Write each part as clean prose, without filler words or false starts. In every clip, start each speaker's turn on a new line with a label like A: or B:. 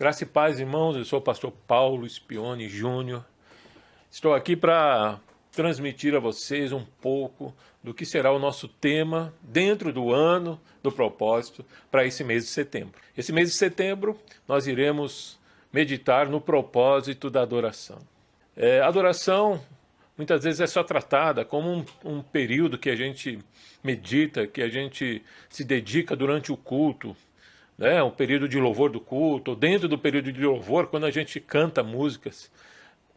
A: Graça e paz, irmãos, eu sou o pastor Paulo Spione Júnior. Estou aqui para transmitir a vocês um pouco do que será o nosso tema dentro do ano do propósito para esse mês de setembro. Esse mês de setembro nós iremos meditar no propósito da adoração. Adoração muitas vezes é só tratada como um período que a gente medita, que a gente se dedica durante o culto, né? Um período de louvor do culto, ou dentro do período de louvor, quando a gente canta músicas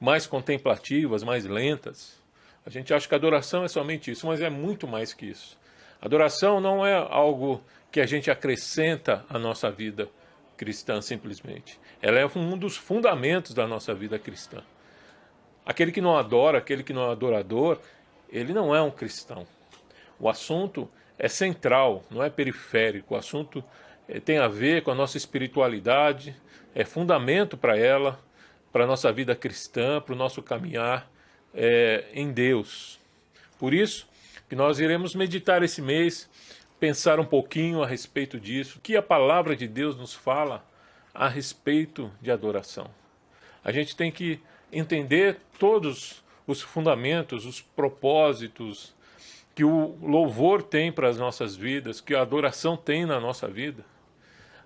A: mais contemplativas, mais lentas. A gente acha que a adoração é somente isso, mas é muito mais que isso. Adoração não é algo que a gente acrescenta à nossa vida cristã simplesmente. Ela é um dos fundamentos da nossa vida cristã. Aquele que não adora, aquele que não é adorador, ele não é um cristão. O assunto é central, não é periférico. O assunto tem a ver com a nossa espiritualidade, é fundamento para ela, para a nossa vida cristã, para o nosso caminhar em Deus. Por isso que nós iremos meditar esse mês, pensar um pouquinho a respeito disso, o que a palavra de Deus nos fala a respeito de adoração. A gente tem que entender todos os fundamentos, os propósitos que o louvor tem para as nossas vidas, que a adoração tem na nossa vida.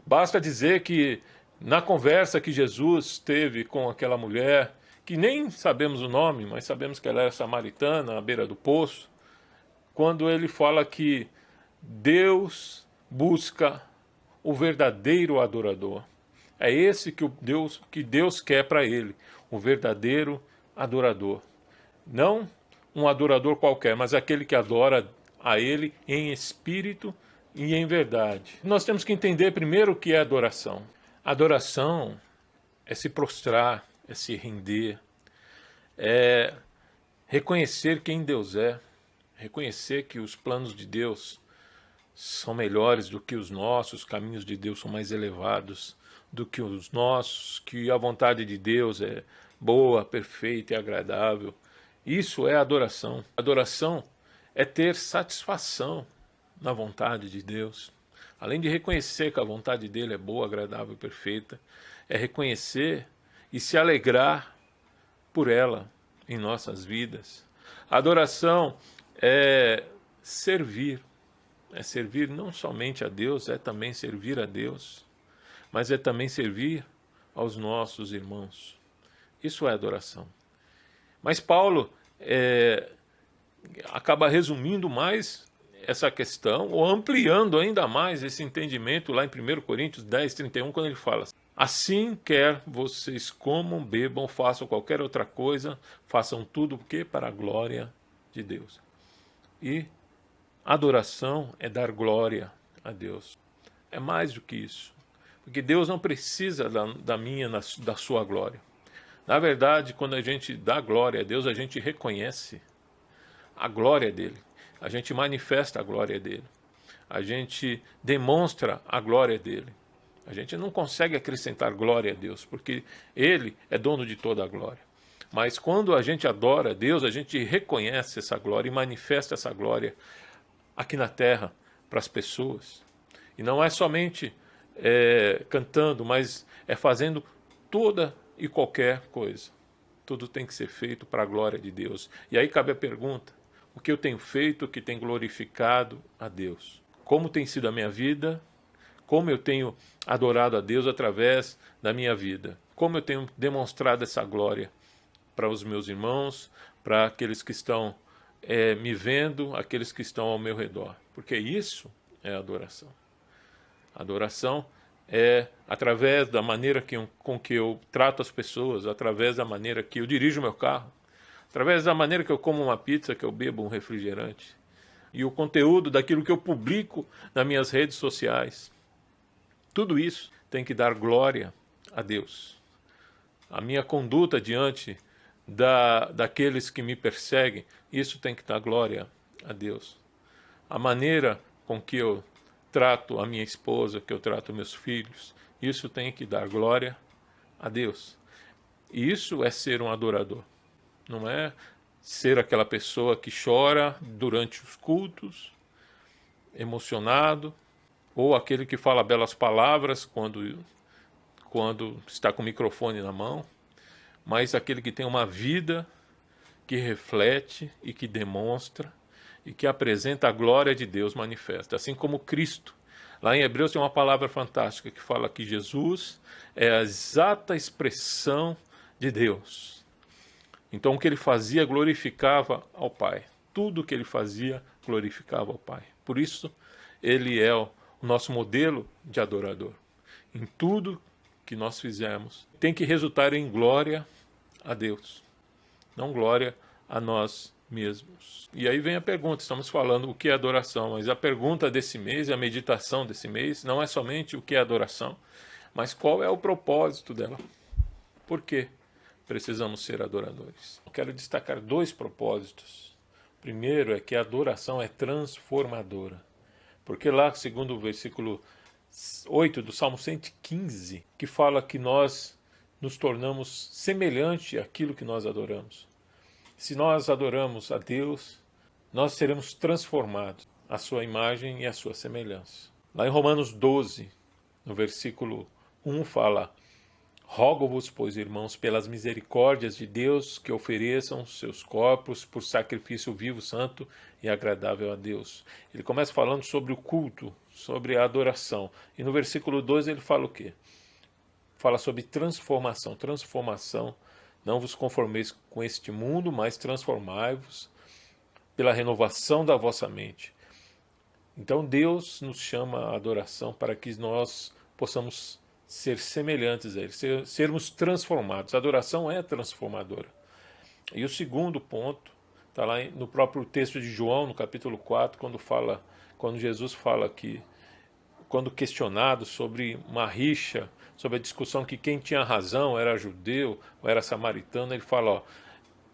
A: Basta dizer que na conversa que Jesus teve com aquela mulher, que nem sabemos o nome, mas sabemos que ela era samaritana, à beira do poço, quando ele fala que Deus busca o verdadeiro adorador. É esse que Deus quer para ele, o verdadeiro adorador. Não um adorador qualquer, mas aquele que adora a ele em espírito e em verdade. Nós temos que entender primeiro o que é adoração. Adoração é se prostrar, é se render, é reconhecer quem Deus é, reconhecer que os planos de Deus são melhores do que os nossos, os caminhos de Deus são mais elevados do que os nossos, que a vontade de Deus é boa, perfeita e agradável. Isso é adoração. Adoração é ter satisfação na vontade de Deus. Além de reconhecer que a vontade dele é boa, agradável e perfeita, é reconhecer e se alegrar por ela em nossas vidas. Adoração é servir não somente a Deus, é também servir a Deus, mas é também servir aos nossos irmãos. Isso é adoração. Mas Paulo acaba resumindo mais essa questão, ou ampliando ainda mais esse entendimento lá em 1 Coríntios 10, 31, quando ele fala: assim quer vocês comam, bebam, façam qualquer outra coisa, façam tudo o que? Para a glória de Deus. E adoração é dar glória a Deus. É mais do que isso. Porque Deus não precisa da minha, da sua glória. Na verdade, quando a gente dá glória a Deus, a gente reconhece a glória dele. A gente manifesta a glória dele. A gente demonstra a glória dele. A gente não consegue acrescentar glória a Deus, porque ele é dono de toda a glória. Mas quando a gente adora a Deus, a gente reconhece essa glória e manifesta essa glória aqui na terra para as pessoas. E não é somente cantando, mas é fazendo toda e qualquer coisa. Tudo tem que ser feito para a glória de Deus. E aí cabe a pergunta: o que eu tenho feito que tem glorificado a Deus? Como tem sido a minha vida? Como eu tenho adorado a Deus através da minha vida? Como eu tenho demonstrado essa glória para os meus irmãos, para aqueles que estão me vendo, aqueles que estão ao meu redor? Porque isso é adoração. Adoração é através da maneira com que eu trato as pessoas, através da maneira que eu dirijo o meu carro, através da maneira que eu como uma pizza, que eu bebo um refrigerante, e o conteúdo daquilo que eu publico nas minhas redes sociais. Tudo isso tem que dar glória a Deus. A minha conduta diante daqueles que me perseguem, isso tem que dar glória a Deus. A maneira com que eu trato a minha esposa, que eu trato meus filhos, isso tem que dar glória a Deus. E isso é ser um adorador. Não é ser aquela pessoa que chora durante os cultos, emocionado, ou aquele que fala belas palavras quando quando está com o microfone na mão, mas aquele que tem uma vida que reflete e que demonstra e que apresenta a glória de Deus manifesta, assim como Cristo. Lá em Hebreus tem uma palavra fantástica que fala que Jesus é a exata expressão de Deus. Então o que ele fazia glorificava ao Pai. Tudo o que ele fazia glorificava ao Pai. Por isso ele é o nosso modelo de adorador. Em tudo que nós fizermos tem que resultar em glória a Deus, não glória a nós mesmos. E aí vem a pergunta, estamos falando o que é adoração, mas a pergunta desse mês, a meditação desse mês, não é somente o que é adoração, mas qual é o propósito dela. Por que precisamos ser adoradores? Eu quero destacar 2 propósitos. O primeiro é que a adoração é transformadora, porque lá, segundo o versículo 8 do Salmo 115, que fala que nós nos tornamos semelhante àquilo que nós adoramos. Se nós adoramos a Deus, nós seremos transformados à sua imagem e à sua semelhança. Lá em Romanos 12, no versículo 1, fala: rogo-vos, pois, irmãos, pelas misericórdias de Deus, que ofereçam seus corpos por sacrifício vivo, santo e agradável a Deus. Ele começa falando sobre o culto, sobre a adoração. E no versículo 12 ele fala o quê? Fala sobre transformação. Transformação. Não vos conformeis com este mundo, mas transformai-vos pela renovação da vossa mente. Então Deus nos chama à adoração para que nós possamos ser semelhantes a Ele, sermos transformados. A adoração é transformadora. E o segundo ponto está lá no próprio texto de João, no capítulo 4, quando Jesus fala que, quando questionado sobre uma rixa, sobre a discussão que quem tinha razão era judeu ou era samaritano, ele fala, ó,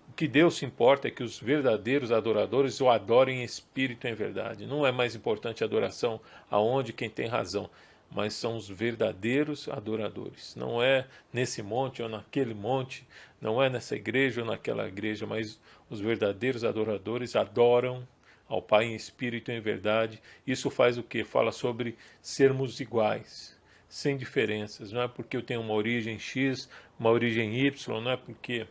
A: o que Deus se importa é que os verdadeiros adoradores o adorem em espírito e em verdade. Não é mais importante a adoração aonde quem tem razão, mas são os verdadeiros adoradores. Não é nesse monte ou naquele monte, não é nessa igreja ou naquela igreja, mas os verdadeiros adoradores adoram ao Pai em espírito e em verdade. Isso faz o quê? Fala sobre sermos iguais, sem diferenças. Não é porque eu tenho uma origem X, uma origem Y, não é porque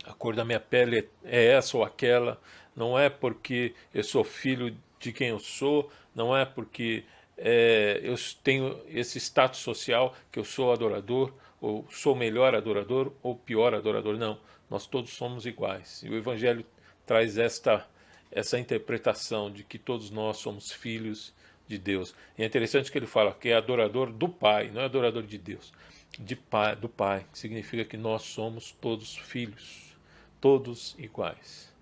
A: a cor da minha pele é essa ou aquela, não é porque eu sou filho de quem eu sou, não é porque eu tenho esse status social que eu sou adorador, ou sou melhor adorador, ou pior adorador. Não, nós todos somos iguais. E o Evangelho traz essa interpretação de que todos nós somos filhos de Deus. E é interessante que ele fala que é adorador do Pai, não é adorador de Deus, do Pai, que significa que nós somos todos filhos, todos iguais.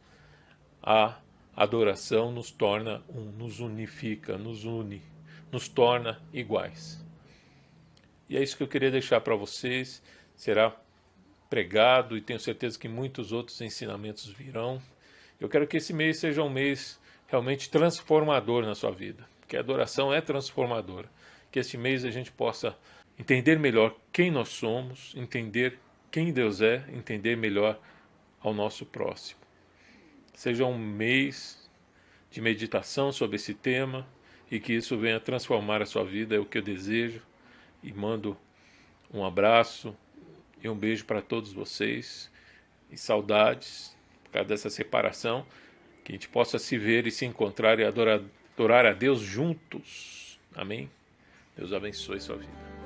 A: A adoração nos torna nos unifica, nos une, nos torna iguais. E é isso que eu queria deixar para vocês. Será pregado e tenho certeza que muitos outros ensinamentos virão. Eu quero que esse mês seja um mês realmente transformador na sua vida, porque a adoração é transformadora. Que este mês a gente possa entender melhor quem nós somos, entender quem Deus é, entender melhor ao nosso próximo. Seja um mês de meditação sobre esse tema e que isso venha transformar a sua vida, é o que eu desejo. E mando um abraço e um beijo para todos vocês e saudades por causa dessa separação, que a gente possa se ver e se encontrar e adorar a Deus juntos. Amém? Deus abençoe sua vida.